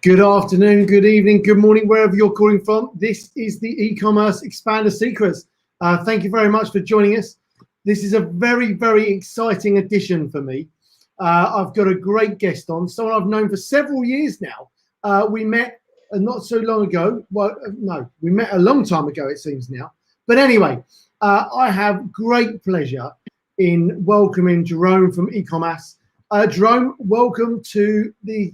Good afternoon, good evening, good morning, wherever you're calling from. This is the e-commerce Expander Secrets. Thank you very much for joining us. This is a very, very exciting edition for me. I've got a great guest on, someone I've known for several years now. We met not so long ago. Well, no, we met a long time ago, it seems now. But anyway, I have great pleasure in welcoming Jérôme from e-Comas. Jérôme, welcome to the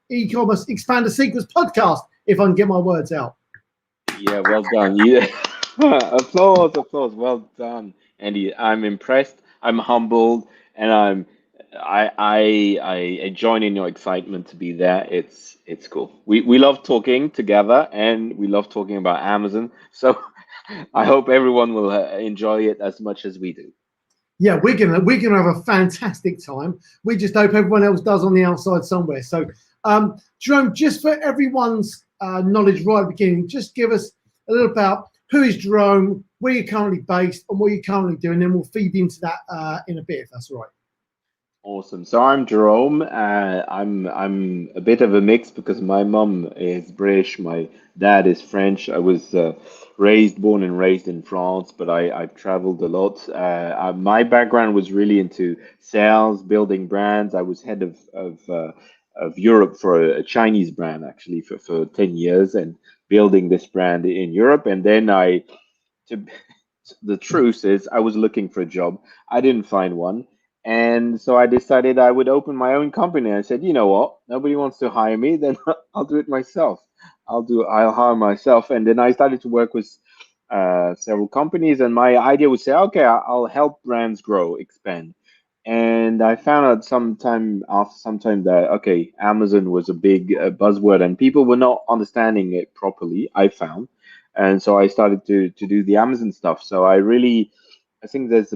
e-commerce Expander Secrets podcast, if I can get my words out. Yeah, well done. Yeah. Applause, applause. Well done, Andy. I'm impressed. I'm humbled, and I join in your excitement to be there. It's cool. We love talking together, and we love talking about Amazon. So I hope everyone will enjoy it as much as we do. Yeah, we're gonna have a fantastic time. We just hope everyone else does on the outside somewhere. So, Jérôme, just for everyone's knowledge right at the beginning, just give us a little about who is Jérôme, where you're currently based, and what you're currently doing. Then we'll feed into that in a bit, if that's all right. Awesome. So I'm Jérôme. I'm a bit of a mix because my mom is British, my dad is French. I was born and raised in France, but I've traveled a lot. My background was really into sales, building brands. I was head of Europe for a Chinese brand actually for 10 years and building this brand in Europe. And then to, the truth is, I was looking for a job. I didn't find one. And so I decided I would open my own company. I said, you know what? Nobody wants to hire me, then I'll do it myself. I'll hire myself. And then I started to work with several companies. And my idea was say, okay, I'll help brands grow, expand. And I found out after some time that okay, Amazon was a big buzzword, and people were not understanding it properly. I found, and so I started to do the Amazon stuff. So I think there's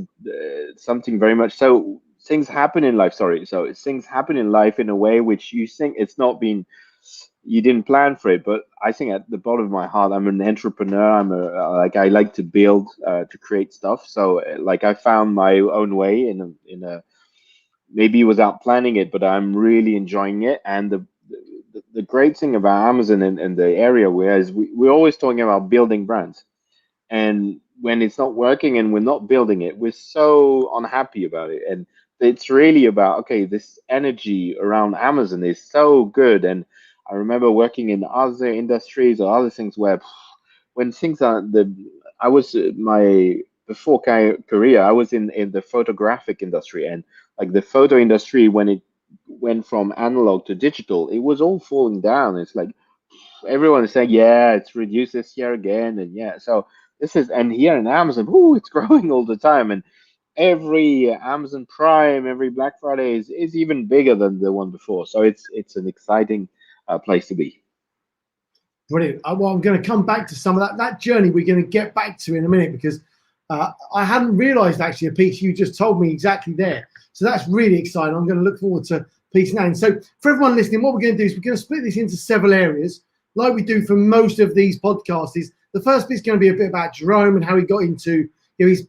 something very much so things happen in life. Sorry, so things happen in life in a way which you think it's not been, you didn't plan for it. But I think at the bottom of my heart, I'm an entrepreneur. I like to build, to create stuff. So like I found my own way in a maybe without planning it, but I'm really enjoying it. And the great thing about Amazon and the area where is we're always talking about building brands. And when it's not working and we're not building it, we're so unhappy about it. And it's really about, okay, this energy around Amazon is so good. And I remember working in other industries or other things where when things are I was my before career, I was in the photographic industry, and like the photo industry, when it went from analog to digital, it was all falling down. It's like everyone is saying, yeah, it's reduced this year again, and yeah, so this is, and here in Amazon, ooh, it's growing all the time, and every Amazon Prime, every Black Friday is even bigger than the one before. So it's an exciting place to be. Brilliant. Well, I'm going to come back to some of that journey. We're going to get back to in a minute because I hadn't realised actually a piece you just told me exactly there. So that's really exciting. I'm going to look forward to piece 9. So for everyone listening, what we're going to do is we're going to split this into several areas, like we do for most of these podcasts. Is the first bit's going to be a bit about Jérôme and how he got into his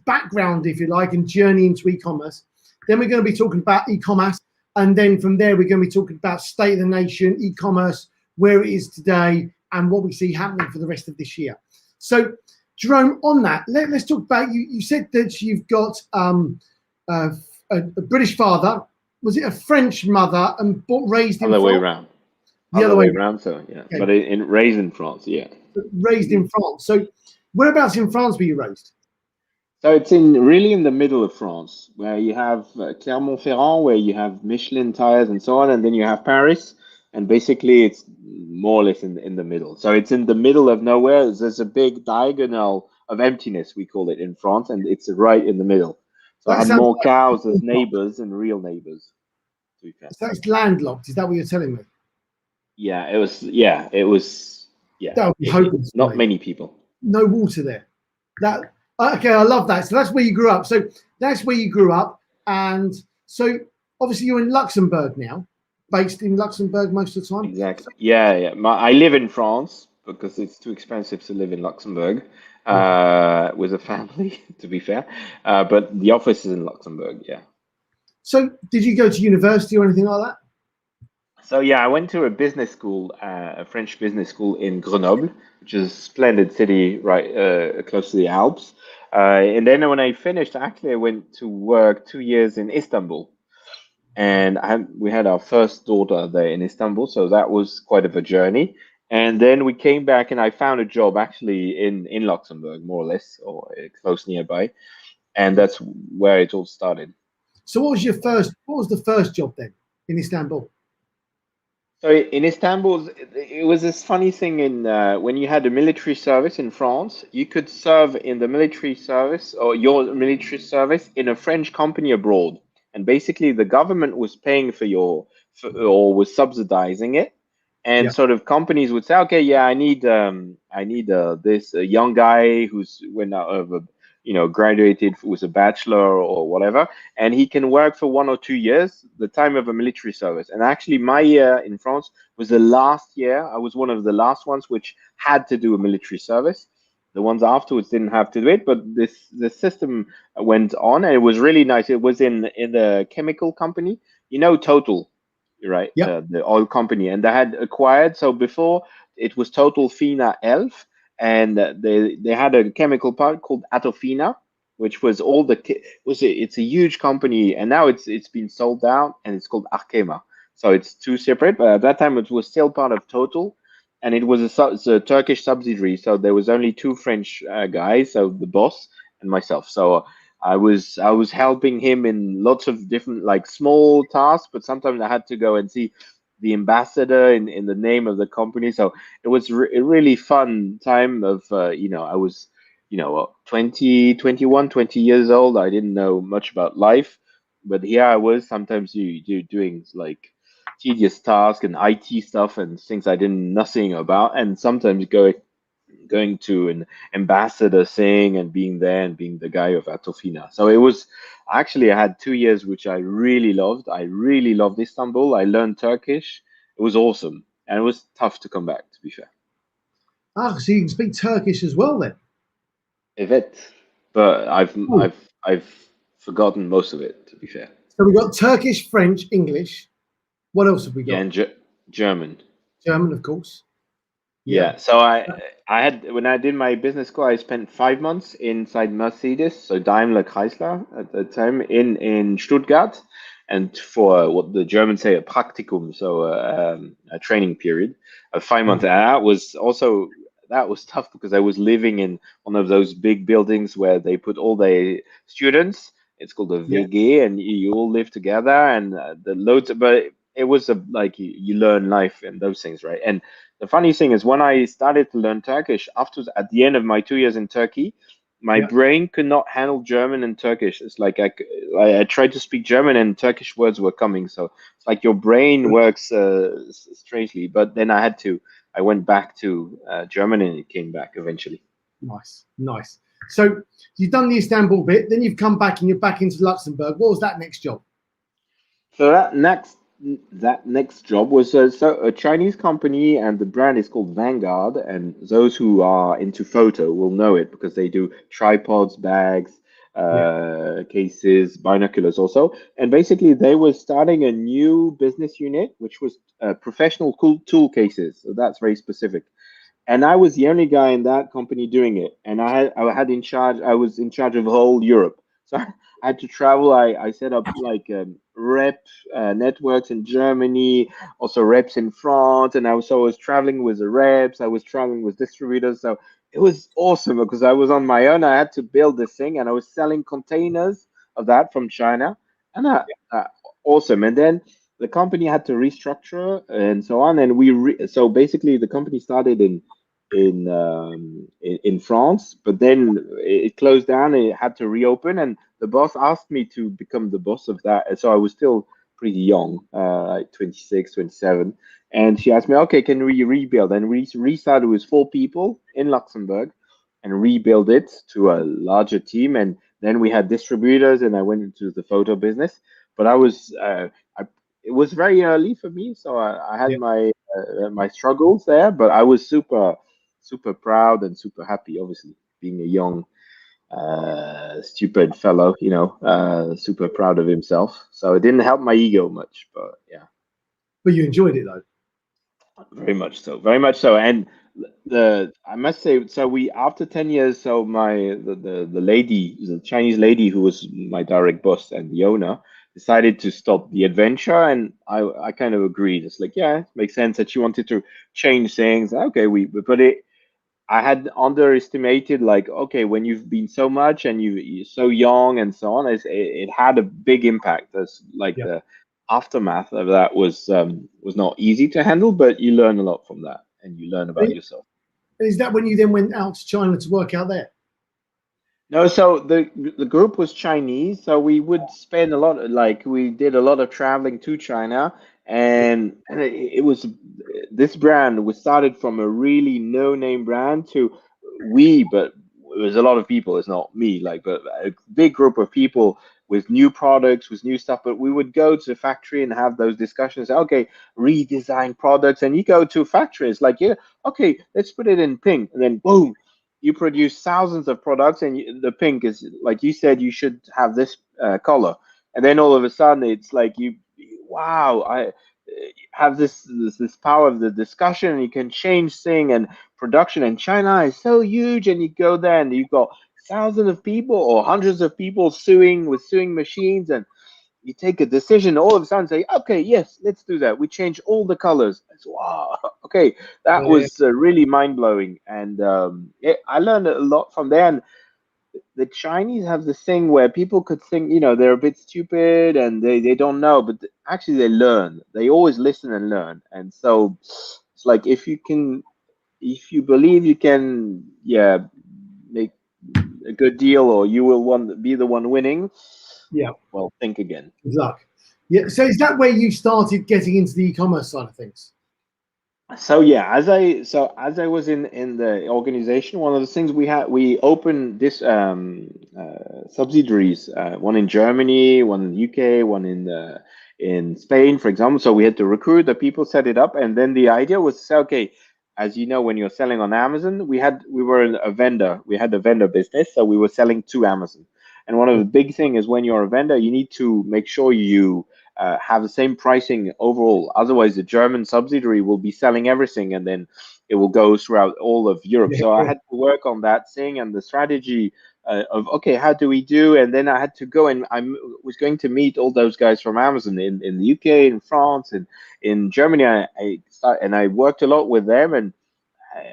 background, if you like, and journey into e-commerce. Then we're going to be talking about e-commerce, and then from there we're going to be talking about state of the nation, e-commerce, where it is today, and what we see happening for the rest of this year. So, Jérôme, on that, let's talk about you. You said that you've got a British father. Was it a French mother and raised in France? Other way around. The other way around. So yeah, okay. But raised in France, yeah. Raised in France. So, whereabouts in France were you raised? So it's really in the middle of France, where you have Clermont-Ferrand, where you have Michelin tires and so on, and then you have Paris. And basically, it's more or less in the middle. So it's in the middle of nowhere. There's a big diagonal of emptiness, we call it in France, and it's right in the middle. So I had more cows as neighbors and real neighbors. So it's landlocked. Is that what you're telling me? Yeah, it was. Yeah, it was. Yeah, that would be hopeless. Not many people. No water there. That okay. I love that. So that's where you grew up. So that's where you grew up, and so obviously you're in Luxembourg now. Based in Luxembourg most of the time? Exactly. Yeah. I live in France because it's too expensive to live in Luxembourg with a family, to be fair. But the office is in Luxembourg, yeah. So did you go to university or anything like that? So yeah, I went to a business school, a French business school in Grenoble, which is a splendid city right close to the Alps. And then when I finished, actually, I went to work 2 years in Istanbul, and we had our first daughter there in Istanbul, so that was quite of a journey. And then we came back, and I found a job actually in Luxembourg, more or less, or close nearby, and that's where it all started. So what was the first job then in Istanbul? So in Istanbul, it was this funny thing in when you had a military service in France, you could serve in the military service or your military service in a French company abroad, and basically the government was paying for or was subsidizing it, and Yeah. sort of companies would say, okay, yeah, I need this young guy who's went out of a graduated with a bachelor or whatever, and he can work for 1 or 2 years, the time of a military service. And actually, my year in France was the last year. I was one of the last ones which had to do a military service. The ones afterwards didn't have to do it, but the system went on, and it was really nice. It was in the chemical company, Total, right? Yep. The oil company, and they had acquired. So before it was Total Fina Elf, and they had a chemical part called Atofina, which was all the it's a huge company, and now it's been sold out, and it's called Arkema. So it's two separate, but at that time it was still part of Total, and it was it's a Turkish subsidiary. So there was only two French guys, so the boss and myself. So I was helping him in lots of different like small tasks, but sometimes I had to go and see the ambassador in the name of the company. So it was a really fun time of I was 20, 21, 20 years old. I didn't know much about life, but here I was. Sometimes you doing like tedious tasks and IT stuff and things I didn't nothing about, and sometimes going to an ambassador thing and being there and being the guy of Atofina. So it was actually, I had 2 years which I really loved. I really loved Istanbul. I learned Turkish. It was awesome, and it was tough to come back, to be fair. Ah, so you can speak Turkish as well then. A bit, but Cool. I've forgotten most of it, to be fair. So we've got Turkish, French, English. What else have we Yeah, got? and German. German, of course. Yeah. Yeah, so I had when I did my business school, I spent 5 months inside Mercedes, so Daimler Chrysler at the time in Stuttgart, and for what the Germans say a Praktikum, so a training period of 5 months. And that was tough because I was living in one of those big buildings where they put all the students. It's called a Yeah. VG, and you all live together, and the loads. But it was like you learn life and those things, right? And the funny thing is, when I started to learn Turkish, after at the end of my 2 years in Turkey, my Yeah. brain could not handle German and Turkish. It's like I tried to speak German and Turkish words were coming. So it's like your brain works strangely. But then I went back to German, and it came back eventually. Nice. Nice. So you've done the Istanbul bit, then you've come back and you're back into Luxembourg. What was that next job? So that next job was a Chinese company, and the brand is called Vanguard. And those who are into photo will know it because they do tripods, bags, Yeah. cases, binoculars also. And basically, they were starting a new business unit, which was professional cool tool cases. So that's very specific, and I was the only guy in that company doing it. And I was in charge of whole Europe. So I had to travel. I set up like rep networks in Germany, also reps in France, and I was traveling with the reps. I was traveling with distributors. So it was awesome because I was on my own. I had to build this thing, and I was selling containers of that from China, and uh, awesome. And then the company had to restructure and so on, and so basically the company started in France, but then it closed down and it had to reopen. And the boss asked me to become the boss of that. And so I was still pretty young, like 26, 27. And she asked me, okay, can we rebuild? And we restarted with 4 people in Luxembourg and rebuild it to a larger team. And then we had distributors, and I went into the photo business. But it was very early for me, so I had Yeah. my struggles there, but I was super proud and super happy, obviously, being a young, stupid fellow, super proud of himself. So it didn't help my ego much, but yeah. But you enjoyed it though. Very much so, very much so. And the I must say, so we after 10 years, so the lady, the Chinese lady who was my direct boss and the owner, decided to stop the adventure, and I kind of agreed. It's like, yeah, it makes sense that she wanted to change things. Okay, but it I had underestimated, like, okay, when you've been so much and you're so young and so on, it had a big impact. As like Yeah. the aftermath of that was not easy to handle, but you learn a lot from that and you learn about And yourself. is that when you then went out to China to work out there? No, so the group was Chinese, so we would spend a lot, like we did a lot of traveling to China, and it was this brand. We started from a really no-name brand to but it was a lot of people. It's not me, like, but a big group of people with new products, with new stuff. But we would go to the factory and have those discussions. Okay, redesign products, and you go to factories like, yeah, okay, let's put it in pink, and then boom, you produce thousands of products, and the pink is like you said you should have this color, and then all of a sudden it's like wow, I have this power of the discussion, and you can change thing and production. And China is so huge, and you go there and you've got thousands of people or hundreds of people sewing with sewing machines, and you take a decision, all of a sudden say, okay, yes, let's do that. We change all the colors. It's, wow, okay, that Yeah. was really mind blowing, and I learned a lot from there. And the Chinese have this thing where people could think, they're a bit stupid and they don't know, but actually they learn. They always listen and learn, and so it's like if you believe you can, yeah, make a good deal, or you will be the one winning. Yeah. Well, think again. Good luck. Yeah. So is that where you started getting into the e-commerce side of things? So yeah, as I was in the organization, one of the things we opened this subsidiaries, one in Germany, one in UK, one in Spain, for example. So we had to recruit the people, set it up, and then the idea was to say, okay, as you know, when you're selling on Amazon, we were a vendor, we had a vendor business, so we were selling to Amazon. And one of Yeah. the big thing is when you're a vendor, you need to make sure you have the same pricing overall. Otherwise, the German subsidiary will be selling everything, and then it will go throughout all of Europe. Yeah. So I Yeah. had to work on that thing and the strategy of, okay, how do we do? And then I had to go, and was going to meet all those guys from Amazon in the UK, in France, and in Germany. I worked a lot with them, and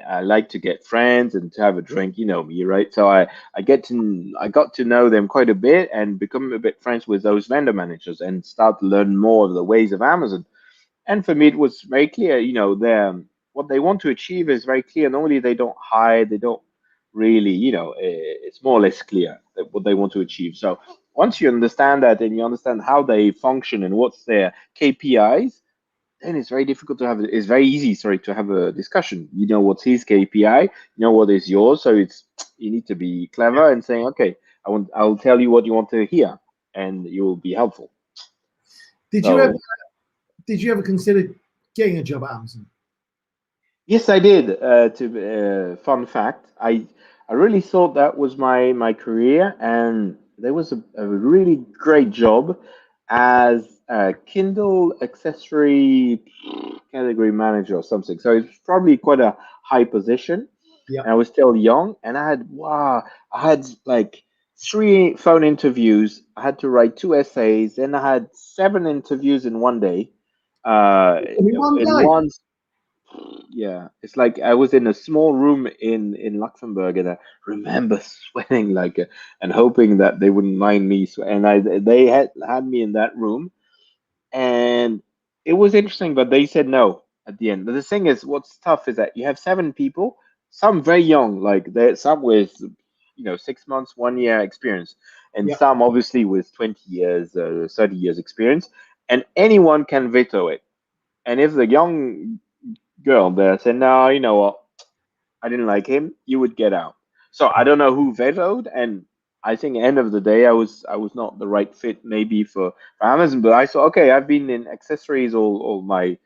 I like to get friends and to have a drink, you know me, right? So I got to know them quite a bit and become a bit friends with those vendor managers and start to learn more of the ways of Amazon. And for me, it was very clear, their what they want to achieve is very clear. Normally, they don't hide, they don't really, it's more or less clear that what they want to achieve. So once you understand that and you understand how they function and what's their KPIs, then it's very difficult to have it's very easy, sorry, to have a discussion. You know what's his KPI, you know what is yours, so it's you need to be clever and saying, okay, I'll tell you what you want to hear, and you will be helpul. Did you ever So did you ever consider getting a job at Amazon? yes, I did. Fun fact, I really thought that was my career, and there was a really great job as a Kindle accessory category manager or something. So it's probably quite a high position. Yeah. And I was still young, and I had like three phone interviews. I had to write two essays, and I had seven interviews in one day. In one In day. one Yeah, it's like I was in a small room in Luxembourg, and I remember sweating like and hoping that they wouldn't mind me. And they had me in that room, and it was interesting, but they said no at the end. But the thing is, what's tough is that you have seven people, some very young, like they some with 6 months, 1 year experience, and Yeah. some obviously with 20 years, 30 years experience, and anyone can veto it. And if the young girl there said, no, you know what, I didn't like him, you would get out. So I Right. don't know who vetoed, and I think at the end of the day, I was not the right fit maybe for Amazon, but I thought, okay, I've been in accessories all my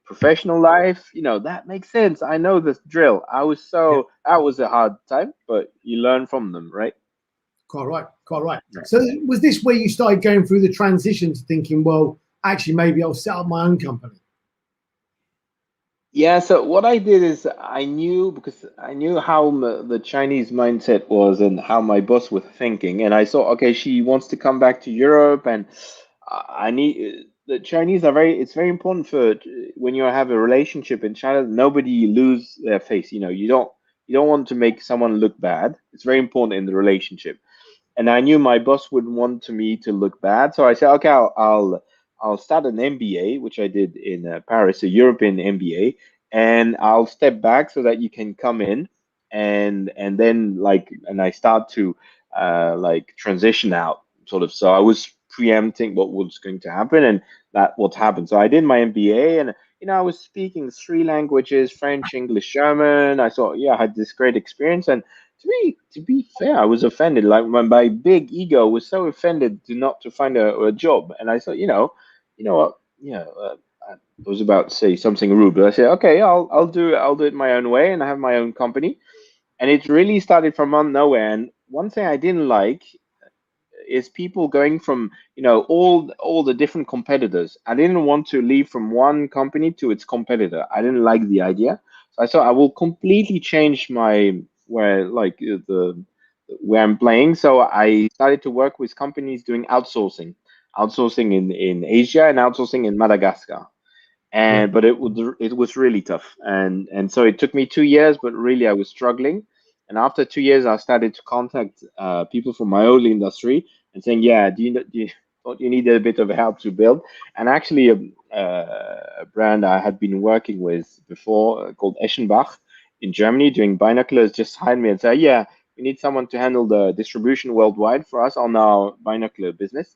professional life, that makes sense. I know this drill. Yeah. That was a hard time, but you learn from them, right? Quite right. Quite right. Yeah. So was this where you started going through the transitions, thinking, well, actually, maybe I'll set up my own company? Yeah, so what I did is I knew because I knew how the Chinese mindset was and how my boss was thinking, and I saw, okay, she wants to come back to Europe, and I need the Chinese are very. It's very important for when you have a relationship in China, nobody lose their face. You don't want to make someone look bad. It's very important in the relationship, and I knew my boss would want to me to look bad. So I said, okay, I'll start an MBA, which I did in Paris, a European MBA, and I'll step back so that you can come in, and then and I start to like transition out sort of. So I was preempting what was going to happen, and that what happened. So I did my MBA, and I was speaking three languages: French, English, German. I thought, yeah, I had this great experience, and to be fair, I was offended. Like my big ego was so offended to find a job, and I thought, what, I was about to say something rude, but I said, okay, I'll do it my own way, and I have my own company, and it really started from out nowhere. And one thing I didn't like is people going from all the different competitors. I didn't want to leave from one company to its competitor. I didn't like the idea, so I thought I will completely change my the where I'm playing. So I started to work with companies doing outsourcing in Asia and outsourcing in Madagascar. Yeah. And but it was really tough, and so it took me 2 years, but really I was struggling. And after 2 years I started to contact people from my old industry and saying, yeah, don't you need a bit of help to build? And actually a brand I had been working with before, called Eschenbach in Germany, doing binoculars, just hired me and said, yeah, we need someone to handle the distribution worldwide for us on our binocular business.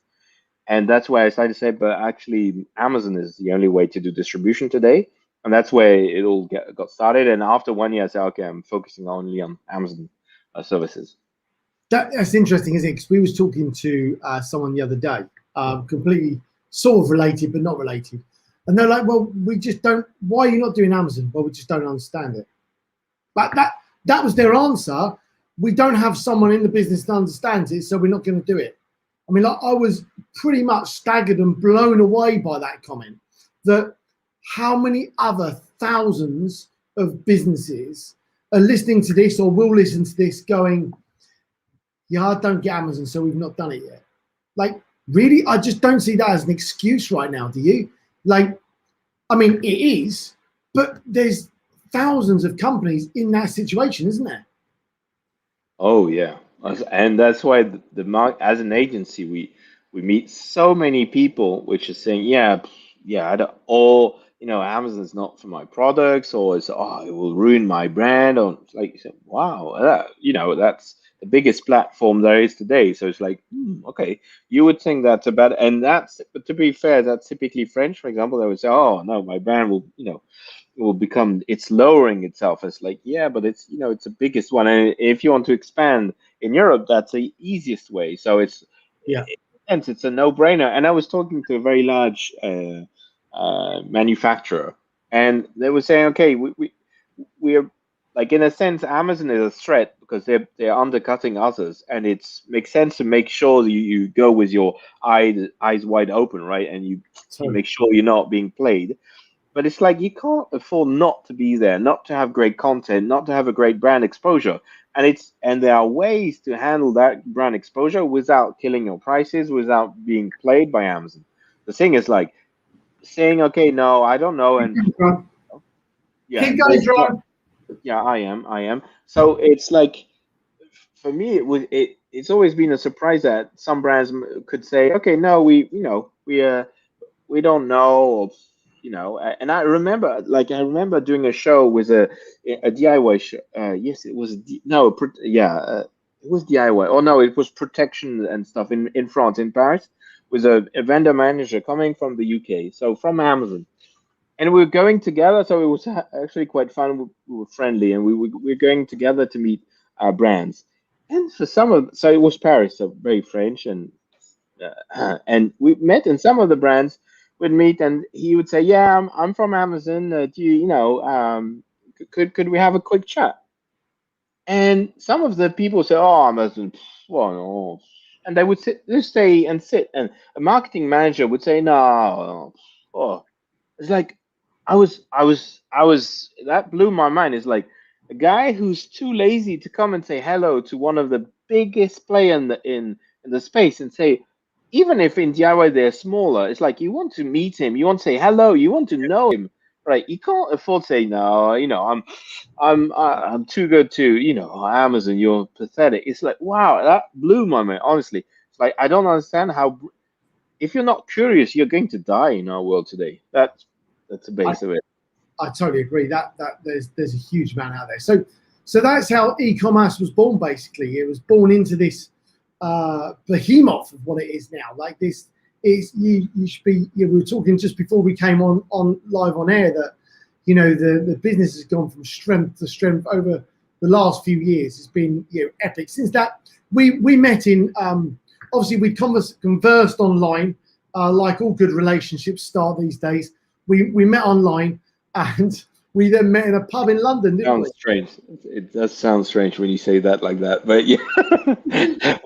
And that's why I started to say, but actually, Amazon is the only way to do distribution today. And that's where it all got started. And after 1 year, I said, okay, I'm focusing only on Amazon services. That's interesting, isn't it? Because we was talking to someone the other day, completely sort of related but not related, and they're like, "Well, we just don't. Why are you not doing Amazon? Well, we just don't understand it." But that was their answer. We don't have someone in the business that understands it, so we're not going to do it. I mean, like, I was pretty much staggered and blown away by that comment. That how many other thousands of businesses are listening to this or will listen to this, going, yeah, I don't get Amazon, so we've not done it yet. Like, really? I just don't see that as an excuse right now, do you? Like, I mean, it is, but there's thousands of companies in that situation, isn't there? Oh yeah, and that's why as an agency we meet so many people which are saying, yeah, yeah, I don't, or Amazon's not for my products, or it's, oh, it will ruin my brand, or it's like you said, wow, that's the biggest platform there is today. So it's like, okay, you would think that's about, and but to be fair, that's typically French, for example. They would say, oh no, my brand will become, it's lowering itself. It's like, yeah, but it's the biggest one, and if you want to expand in Europe, that's the easiest way. So Yeah. it's a no-brainer. And I was talking to a very large manufacturer, and they were saying, okay, we're like, in a sense, Amazon is a threat because they're undercutting others, and it's makes sense to make sure that you go with your eyes wide open, right? And you So make sure you're not being played. But it's like you can't afford not to be there, not to have great content, not to have a great brand exposure. And there are ways to handle that brand exposure without killing your prices, without being played by Amazon. The thing is like saying, okay, no, I don't know, and yeah, keep going, John. yeah, I am. So it's like, for me, it's always been a surprise that some brands could say, okay, no, we don't know, or and I remember doing a show with a DIY show. Yes, it was no, yeah, it was DIY. Oh no, it was protection and stuff in France, in Paris, with a vendor manager coming from the UK, so from Amazon. And we were going together, so it was actually quite fun. We were friendly, and we were going together to meet our brands. And for some of, so it was Paris, so very French, and we met, and some of the brands would meet, and he would say, "Yeah, I'm from Amazon. Do could we have a quick chat?" And some of the people say, "Oh, Amazon, well, no." And they would just stay and sit, and a marketing manager would say, "No, oh." It's like, that blew my mind. It's like a guy who's too lazy to come and say hello to one of the biggest player in the space and say, even if in DIY they're smaller, it's like you want to meet him, you want to say hello, you want to know him, right? You can't afford to say no. I'm too good to Amazon. You're pathetic. It's like wow, that blew my mind. Honestly, it's like I don't understand how if you're not curious, you're going to die in our world today. That's the I, base of it. I totally agree that there's a huge amount out there. So that's how e-commerce was born. Basically, it was born into this behemoth of what it is now. Like this is you should be. We were talking just before we came on live on air that the business has gone from strength to strength over the last few years. It's been epic. Since that we met in obviously we conversed online like all good relationships start these days. We met online and we then met in a pub in London, didn't we? Sounds strange. It does sound strange when you say that like that, but yeah,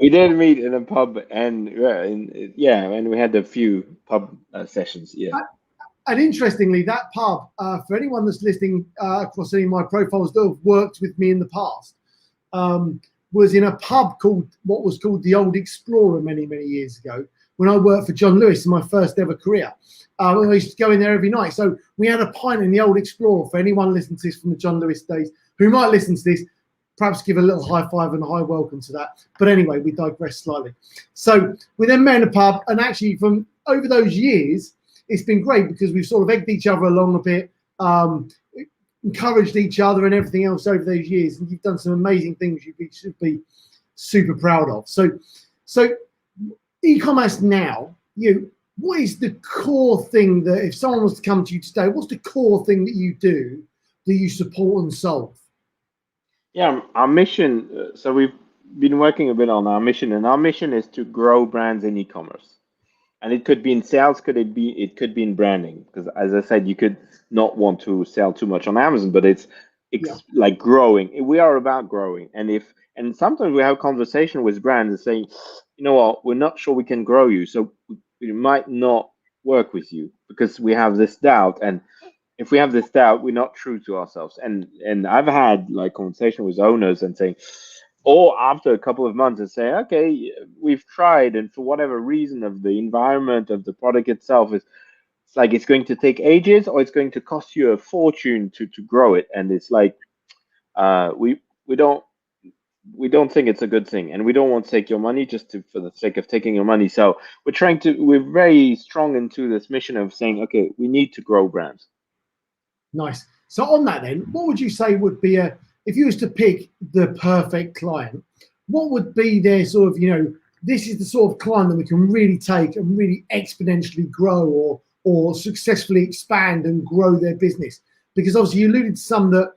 we did meet in a pub, and and we had a few pub sessions. Yeah. And interestingly, that pub, for anyone that's listening across any of my profiles that have worked with me in the past, was in a pub called what was called the Old Explorer many, many years ago when I worked for John Lewis in my first ever career. I used to go in there every night. So we had a pint in the Old Explorer. For anyone listening to this from the John Lewis days who might listen to this, perhaps give a little high five and a high welcome to that. But anyway, we digress slightly. So we then met in a pub, and actually from over those years, it's been great because we've sort of egged each other along a bit, encouraged each other and everything else over those years. And you've done some amazing things you should be super proud of. So e-commerce now, what is the core thing that if someone was to come to you today, what's the core thing that you do that you support and solve? Yeah, our mission. So we've been working a bit on our mission, and our mission is to grow brands in e-commerce. And it could be in sales, it could be in branding, because as I said, you could not want to sell too much on Amazon, but it's Yeah, like growing. We are about growing, and sometimes we have conversation with brands and saying, you know what, we're not sure we can grow you, so we might not work with you because we have this doubt. And if we have this doubt, we're not true to ourselves. And I've had like conversation with owners and saying, or after a couple of months and say, okay, we've tried, and for whatever reason of the environment of the product itself, it's like it's going to take ages or it's going to cost you a fortune to grow it. And it's like we don't we don't think it's a good thing, and we don't want to take your money just for the sake of taking your money. So we're very strong into this mission of saying, okay, we need to grow brands. nice. So on that then, what would you say would be if you was to pick the perfect client, what would be their sort of, this is the sort of client that we can really take and really exponentially grow or successfully expand and grow their business? Because obviously you alluded to some that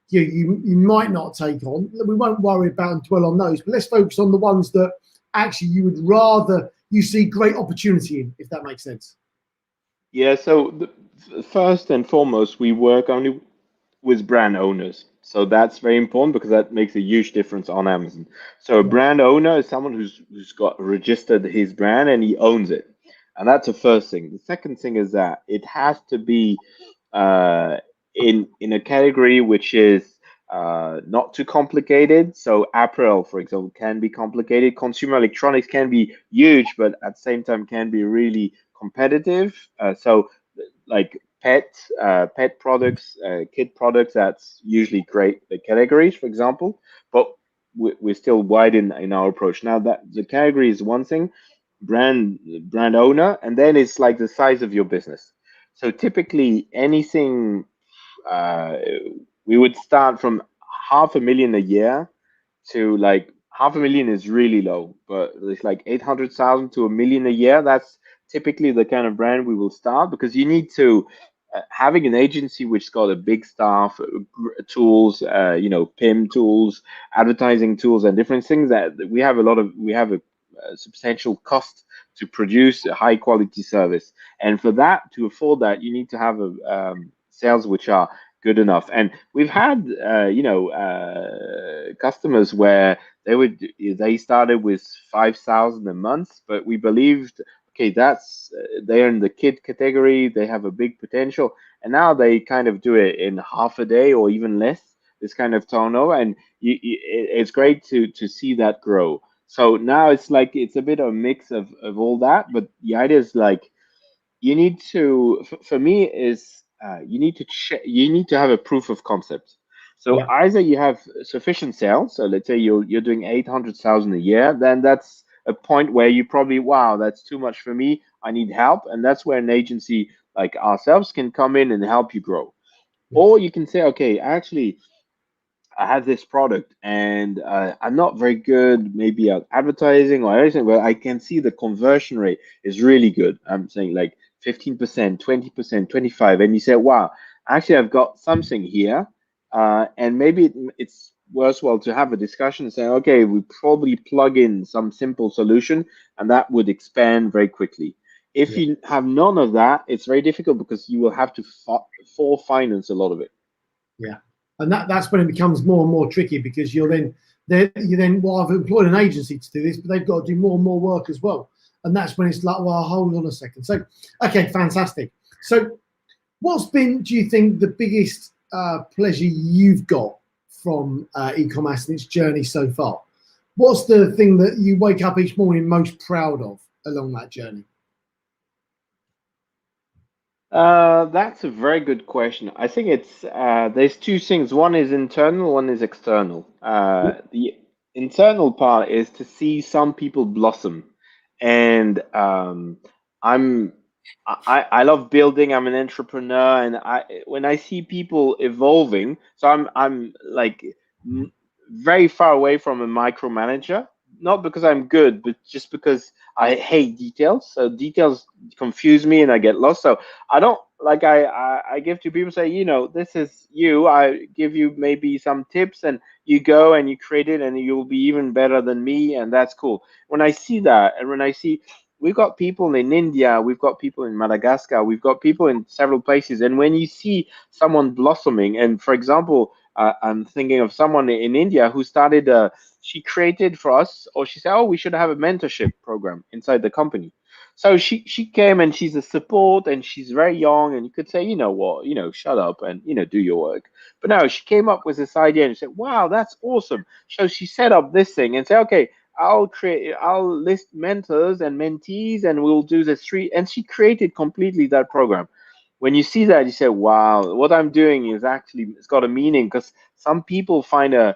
you might not take on. We won't worry about and dwell on those, but let's focus on the ones that actually you would rather you see great opportunity in, if that makes sense. Yeah, so first and foremost, we work only with brand owners. So that's very important because that makes a huge difference on Amazon. So a Yeah. brand owner is someone who's got registered his brand and he owns it. And that's the first thing. The second thing is that it has to be uh, in a category which is not too complicated. So apparel, for example, can be complicated. Consumer electronics can be huge, but at the same time can be really competitive. So like pet products, kid products, that's usually great the categories, for example. But we're still wide in our approach. Now that the category is one thing, brand owner, and then it's like the size of your business. So typically anything uh, we would start from 500,000 a year to like 500,000 is really low, but it's like 800,000 to a million a year. That's typically the kind of brand we will start because you need to having an agency which's got a big staff, tools, PIM tools, advertising tools, and different things that we have a substantial cost to produce a high quality service. And for that, to afford that, you need to have sales which are good enough. And we've had, customers where they started with 5,000 a month, but we believed, okay, that's they're in the kid category, they have a big potential, and now they kind of do it in half a day or even less. This kind of turnover, and it's great to see that grow. So now it's like it's a bit of a mix of all that, but the idea is like you need to for me is you need to you need to have a proof of concept. So Yeah. either you have sufficient sales, so let's say you're doing 800,000 a year, then that's a point where you probably, wow, that's too much for me, I need help, and that's where an agency like ourselves can come in and help you grow. Yeah. Or you can say, okay, actually I have this product and I'm not very good maybe at advertising or anything, but I can see the conversion rate is really good. I'm saying like 15%, 20%, 25, and you say, wow, actually I've got something here, and maybe it's worthwhile to have a discussion saying, okay, we probably plug in some simple solution and that would expand very quickly. If Yeah. you have none of that, it's very difficult because you will have to for finance a lot of it. Yeah, and that's when it becomes more and more tricky because you then well, I've employed an agency to do this, but they've got to do more and more work as well, and that's when it's like, well, hold on a second. So, okay, fantastic. So, what's been, do you think, the biggest pleasure you've got from e-commerce and its journey so far? What's the thing that you wake up each morning most proud of along that journey? That's a very good question. I think it's there's two things. One is internal, one is external. The internal part is to see some people blossom, and I'm I love building. I'm an entrepreneur, and I when I see people evolving, so I'm like m- very far away from a micromanager. Not because I'm good, but just because I hate details. So details confuse me, and I get lost. So I don't like I give to people say, this is you. I give you maybe some tips and you go and you create it and you'll be even better than me and that's cool. When I see that and when I see we've got people in India, we've got people in Madagascar, we've got people in several places, and when you see someone blossoming, and for example, I'm thinking of someone in India who started she created for us, or she said, oh, we should have a mentorship program inside the company. So she came and she's a support and she's very young and you could say, you know what, shut up and do your work. But no, she came up with this idea and she said, wow, that's awesome. So she set up this thing and said, okay, I'll list mentors and mentees and we'll do the three. And she created completely that program. When you see that, you say, wow, what I'm doing is actually it's got a meaning because some people find a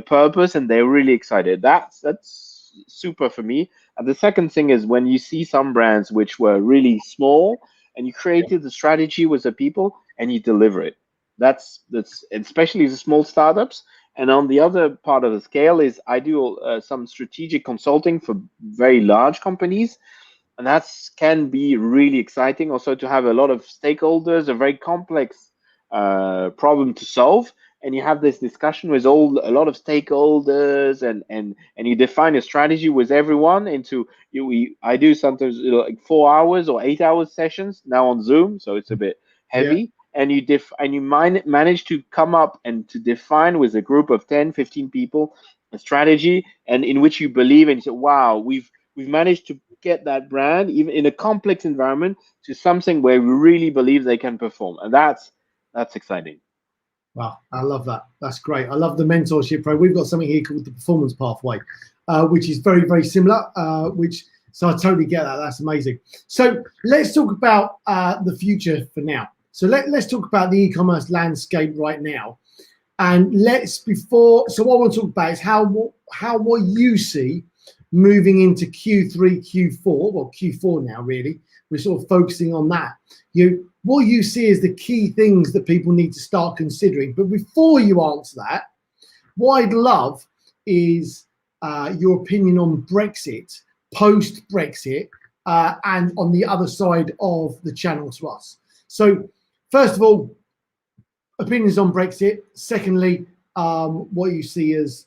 purpose and they're really excited. That's super for me. And the second thing is when you see some brands which were really small and you created the strategy with the people and you deliver it. That's especially the small startups. And on the other part of the scale is I do some strategic consulting for very large companies, and that can be really exciting. Also to have a lot of stakeholders, a very complex problem to solve, and you have this discussion with a lot of stakeholders, and you define a strategy with everyone. I do sometimes like 4 hours or 8 hours sessions now on Zoom, so it's a bit Yeah, heavy. And manage to come up and to define with a group of 10, 15 people a strategy and in which you believe, and you say, wow, we've managed to get that brand even in a complex environment to something where we really believe they can perform, and that's exciting. wow, I love that. That's great. I love the mentorship program. We've got something here called the Performance Pathway, which is very, very similar. So I totally get that. That's amazing. So let's talk about the future for now. So let's talk about the e-commerce landscape right now. And so what I want to talk about is how what you see moving into Q3, Q4, well, Q4 now, really. We're sort of focusing on that. What you see as the key things that people need to start considering. But before you answer that, what I'd love is your opinion on Brexit, post-Brexit, and on the other side of the channel to us. So first of all, opinions on Brexit. Secondly, what you see as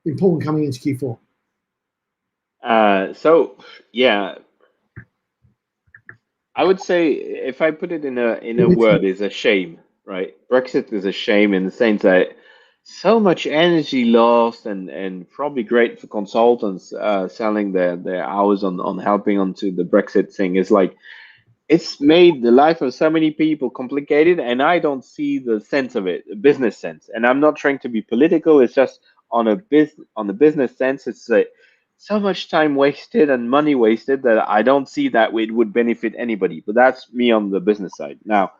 important coming into Q4. So yeah, I would say if I put it in a word, is a shame, right? Brexit is a shame in the sense that so much energy lost, and probably great for consultants selling their hours on helping onto the Brexit thing. Is like it's made the life of so many people complicated, and I don't see the sense of it, the business sense. And I'm not trying to be political. It's just on the business sense. It's so much time wasted and money wasted that I don't see that it would benefit anybody. But that's me on the business side. Now,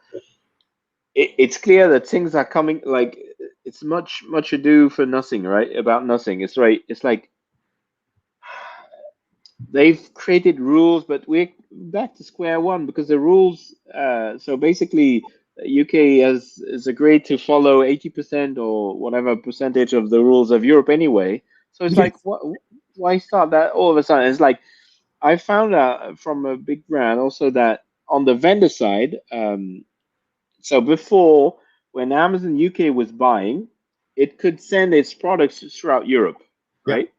it's clear that things are coming. Like it's much ado for nothing, right? About nothing. It's right. It's like they've created rules, but we're back to square one because the rules. So basically, UK has agreed to follow 80% or whatever percentage of the rules of Europe anyway. So it's like, Yes. what? Why start that all of a sudden? It's like I found out from a big brand also that on the vendor side, so before when Amazon UK was buying, it could send its products throughout Europe, Yeah. right?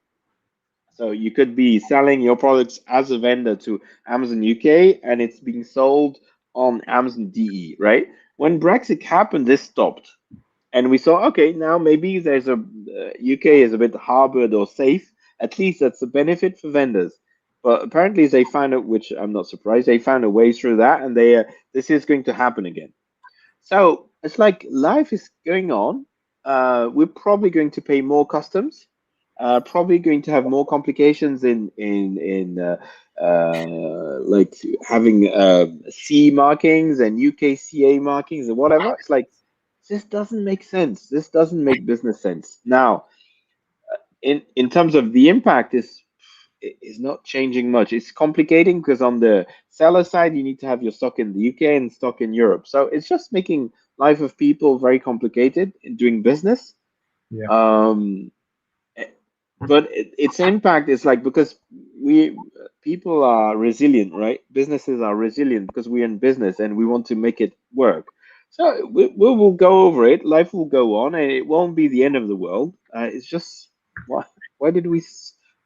So you could be selling your products as a vendor to Amazon UK and it's being sold on Amazon DE, right? When Brexit happened, this stopped. And we saw, okay, now maybe there's a UK is a bit harbored or safe. At least that's a benefit for vendors. But apparently they found out, which I'm not surprised, they found a way through that, and this is going to happen again. So it's like life is going on. We're probably going to pay more customs. Probably going to have more complications in like having C markings and UKCA markings and whatever. It's like this doesn't make sense. This doesn't make business sense. Now, in terms of the impact, is not changing much. It's complicating because on the seller side, you need to have your stock in the UK and stock in Europe. So it's just making life of people very complicated in doing business. Yeah. Um, but its impact is like because we people are resilient, right? Businesses are resilient because we're in business and we want to make it work. So we will go over it. Life will go on, and it won't be the end of the world. It's just why did we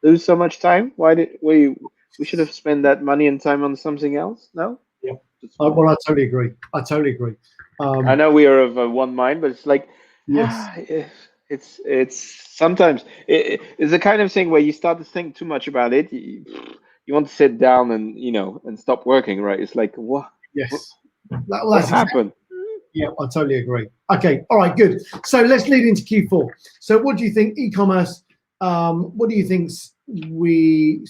lose so much time? Why did we should have spent that money and time on something else? No, Yeah. that's fine. Well, I totally agree. I totally agree. I Um, know we are of one mind, but it's like, yes. it's sometimes it's the kind of thing where you start to think too much about it. You want to sit down and and stop working, right? It's like what, Yes. Well, what that's exactly. happened? Yeah, I totally agree. Okay. All right. Good. So let's lead into Q4. So, what do you think e-commerce? What do you think you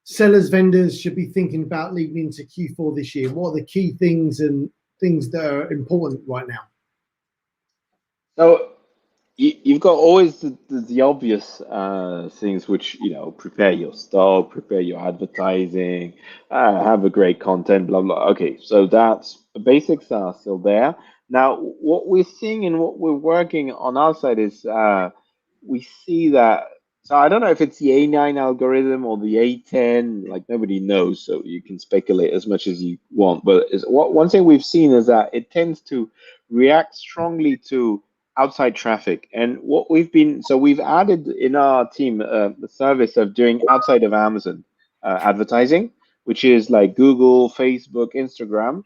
sellers, vendors should be thinking about leading into Q4 this year? What are the key things and things that are important right now? So you've got always the obvious things, which prepare your stock, prepare your advertising, have a great content, blah blah. Okay, so that's the basics are still there. Now, what we're seeing and what we're working on our side is we see that. So I don't know if it's the A9 algorithm or the A10, like nobody knows, so you can speculate as much as you want. But one thing we've seen is that it tends to react strongly to outside traffic. And what we've added in our team the service of doing outside of Amazon advertising, which is like Google, Facebook, Instagram.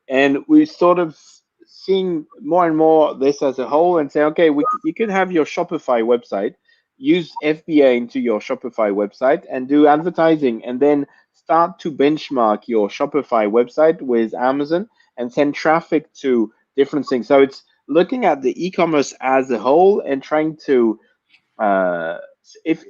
And we sort of seeing more and more this as a whole and say, okay, you can have your Shopify website, use FBA into your Shopify website and do advertising, and then start to benchmark your Shopify website with Amazon and send traffic to different things. So it's looking at the e-commerce as a whole and trying to uh, if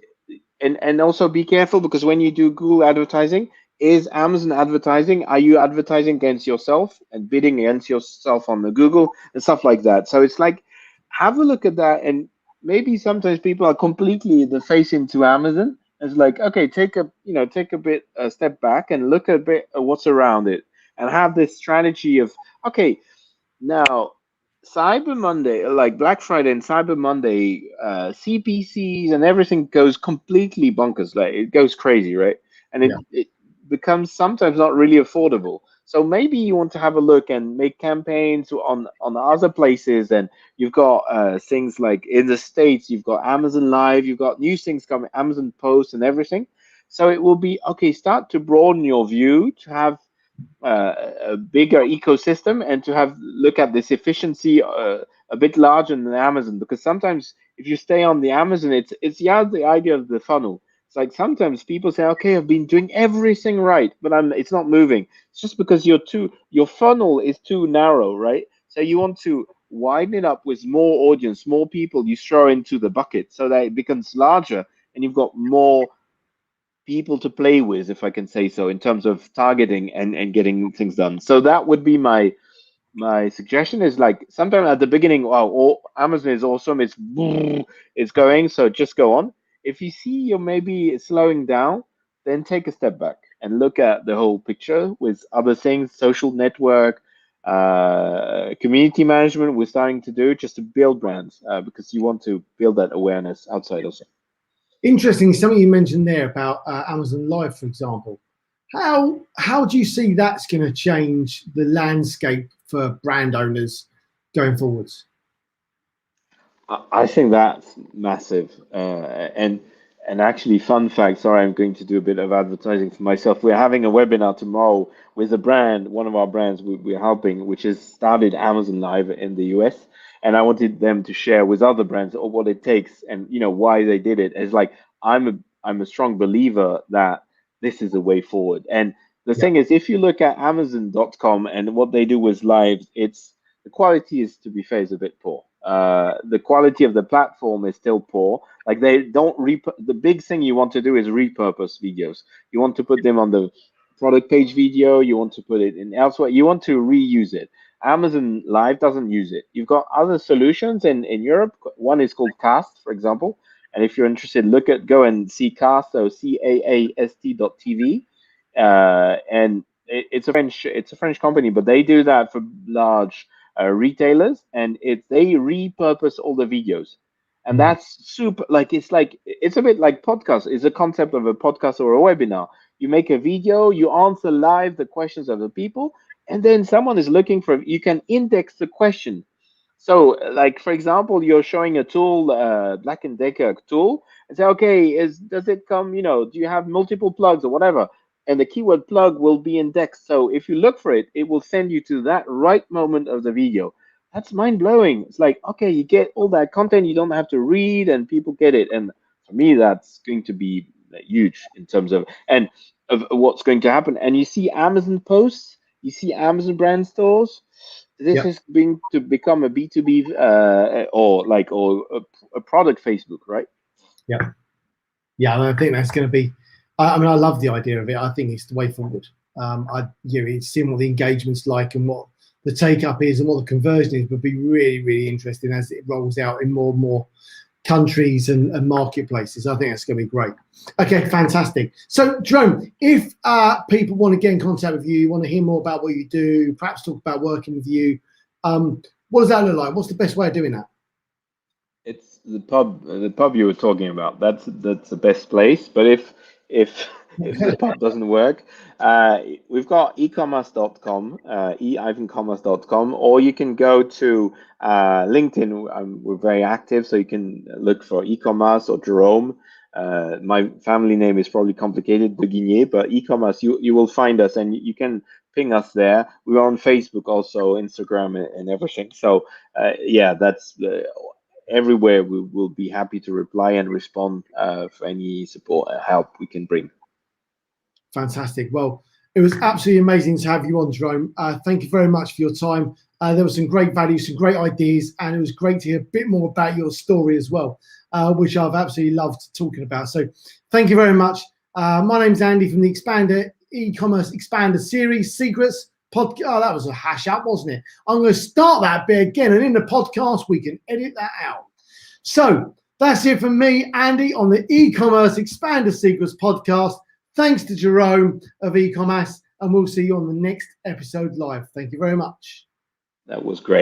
and also be careful because when you do Google advertising, is Amazon advertising? Are you advertising against yourself and bidding against yourself on the Google and stuff like that? So it's like have a look at that, and maybe sometimes people are completely the face into Amazon. It's like okay, take a bit a step back and look a bit at what's around it, and have this strategy of okay, now, Cyber Monday, like Black Friday and Cyber Monday, CPCs and everything goes completely bonkers. Like it goes crazy, right? And Yeah. it becomes sometimes not really affordable. So maybe you want to have a look and make campaigns on other places. And you've got things like in the States, you've got Amazon Live, you've got new things coming, Amazon Post and everything. So it will be okay. Start to broaden your view to have a bigger ecosystem and to have look at this efficiency a bit larger than Amazon, because sometimes if you stay on the Amazon, it's yeah, the idea of the funnel. It's like sometimes people say, okay, I've been doing everything right, but it's not moving. It's just because your funnel is too narrow, right? So you want to widen it up with more audience, more people you throw into the bucket so that it becomes larger and you've got more people to play with, if I can say so, in terms of targeting and getting things done. So that would be my suggestion is like sometime at the beginning, wow, Amazon is awesome, it's going, so just go on. If you see you're maybe slowing down, then take a step back and look at the whole picture with other things, social network, community management we're starting to do just to build brands, because you want to build that awareness outside also. Interesting, something you mentioned there about Amazon Live, for example. How do you see that's going to change the landscape for brand owners going forwards? I think that's massive. And actually, fun fact. Sorry, I'm going to do a bit of advertising for myself. We're having a webinar tomorrow with a brand, one of our brands we're helping, which has started Amazon Live in the US. And I wanted them to share with other brands what it takes and why they did it. It's like I'm a strong believer that this is a way forward. And the Yeah, thing is, if you look at Amazon.com and what they do with lives, it's the quality is, to be fair, is a bit poor. The quality of the platform is still poor. Like they don't the big thing you want to do is repurpose videos. You want to put them on the product page video. You want to put it in elsewhere. You want to reuse it. Amazon Live doesn't use it. You've got other solutions in Europe. One is called Cast, for example. And if you're interested, go and see Cast, so CAAST.tv. And it's a French company, but they do that for large retailers, and they repurpose all the videos, and mm, that's super. It's a bit like podcast. It's a concept of a podcast or a webinar. You make a video, you answer live the questions of the people, and then someone is looking for. You can index the question. So, like for example, you're showing a tool, Black and Decker tool, and say, okay, does it come? Do you have multiple plugs or whatever? And the keyword plug will be indexed. So if you look for it, it will send you to that right moment of the video. That's mind blowing. It's like, okay, you get all that content, you don't have to read, and people get it. And for me, that's going to be huge in terms of what's going to happen. And you see Amazon posts, you see Amazon brand stores. This yeah, is going to become a B2B or a product Facebook, right? yeah, yeah. And I think that's going to be. I mean, I love the idea of it. I think it's the way forward. It's seeing what the engagement's like and what the take up is and what the conversion is would be really, really interesting as it rolls out in more and more countries and marketplaces. I think that's going to be great. Okay, fantastic. So, Jerome, if people want to get in contact with you, want to hear more about what you do, perhaps talk about working with you, what does that look like? What's the best way of doing that? It's the pub you were talking about. That's the best place. But if if the pub doesn't work, we've got ecommerce.com, e-commerce.com, or you can go to LinkedIn. We're very active, so you can look for e-commerce or Jerome. My family name is probably complicated, de Guigné, but e-commerce, you will find us and you can ping us there. We're on Facebook also, Instagram and everything. So yeah, that's everywhere. We will be happy to reply and respond for any support and help we can bring. Fantastic. Well, it was absolutely amazing to have you on, Jerome. Thank you very much for your time. There was some great value, some great ideas, and it was great to hear a bit more about your story as well, which I've absolutely loved talking about. So thank you very much. My name's Andy from the e-commerce Expander series, Secrets podcast. Oh, that was a hash up, wasn't it? I'm going to start that bit again, and in the podcast, we can edit that out. So that's it from me, Andy, on the e-commerce Expander Secrets podcast. Thanks to Jerome of e-Commerce, and we'll see you on the next episode live. Thank you very much. That was great.